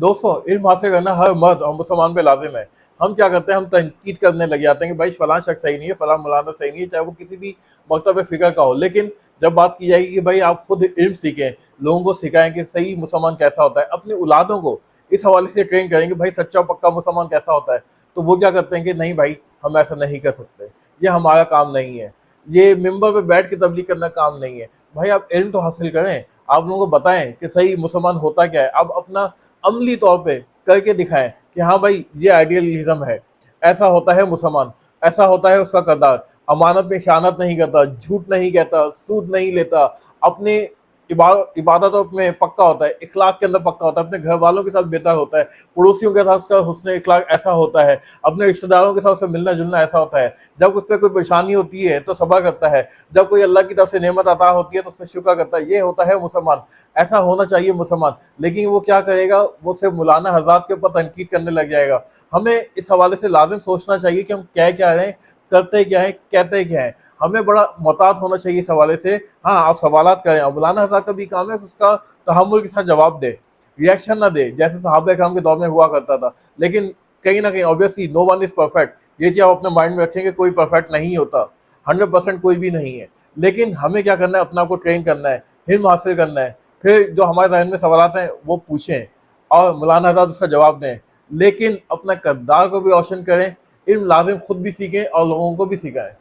دوستوں علم حاصل کرنا ہر مرد اور مسلمان پہ لازم ہے. ہم کیا کرتے ہیں, ہم تنقید کرنے لگ جاتے ہیں کہ بھائی فلاں شخص صحیح نہیں ہے, فلاں مولانا صحیح نہیں ہے, چاہے وہ کسی بھی مکتب فکر کا ہو. لیکن جب بات کی جائے گی کہ بھائی آپ خود علم سیکھیں, لوگوں کو سکھائیں کہ صحیح مسلمان کیسا ہوتا ہے, اپنی اولادوں کو اس حوالے سے ٹرین کریں کہ بھائی سچا پکا مسلمان کیسا ہوتا ہے, تو وہ کیا کرتے ہیں کہ نہیں بھائی ہم ایسا نہیں کر سکتے, یہ ہمارا کام نہیں ہے, یہ ممبر پہ بیٹھ کے تبلیغ کرنا کام نہیں ہے. بھائی آپ علم تو حاصل کریں, آپ لوگوں کو بتائیں کہ صحیح مسلمان ہوتا کیا ہے, آپ اپنا عملی طور پہ کر کے دکھائیں کہ ہاں بھائی یہ آئیڈیلزم ہے, ایسا ہوتا ہے مسلمان, ایسا ہوتا ہے اس کا کردار, امانت میں خیانت نہیں کرتا, جھوٹ نہیں کہتا, سود نہیں لیتا, اپنے عبادتوں میں پکا ہوتا ہے, اخلاق کے اندر پکا ہوتا ہے, اپنے گھر والوں کے ساتھ بہتر ہوتا ہے, پڑوسیوں کے ساتھ اس کا حسن اخلاق ایسا ہوتا ہے, اپنے رشتہ داروں کے ساتھ اس کا ملنا جلنا ایسا ہوتا ہے, جب اس پہ کوئی پریشانی ہوتی ہے تو صبر کرتا ہے, جب کوئی اللہ کی طرف سے نعمت عطا ہوتی ہے تو اس پہ شکر کرتا ہے. یہ ہوتا ہے مسلمان, ایسا ہونا چاہیے مسلمان. لیکن وہ کیا کرے گا, وہ صرف مولانا حضرات کے اوپر تنقید کرنے لگ جائے گا. ہمیں اس حوالے سے لازم سوچنا چاہیے کہ ہم کہہ کیا رہے ہیں, کرتے کیا ہیں, کہتے کیا ہیں. ہمیں بڑا محتاط ہونا چاہیے اس حوالے سے. ہاں آپ سوالات کریں, اور مولانا حضرات کا بھی کام ہے کہ اس کا تحمل کے ساتھ جواب دے, ریئیکشن نہ دے جیسے صحابہ کرام کے دور میں ہوا کرتا تھا. لیکن کہیں نہ کہیں obviously no one is perfect, یہ چیز آپ اپنے مائنڈ میں رکھیں کہ کوئی پرفیکٹ نہیں ہوتا, 100% کوئی بھی نہیں ہے. لیکن ہمیں کیا کرنا ہے, اپنا کو ٹرین کرنا ہے, علم حاصل کرنا ہے, پھر جو ہمارے ذہن میں سوالات ہیں وہ پوچھیں اور مولانا حضرات اس کا جواب دیں. لیکن اپنا کردار کو بھی روشن کریں, علم لازم خود بھی سیکھیں اور لوگوں کو بھی سکھائیں.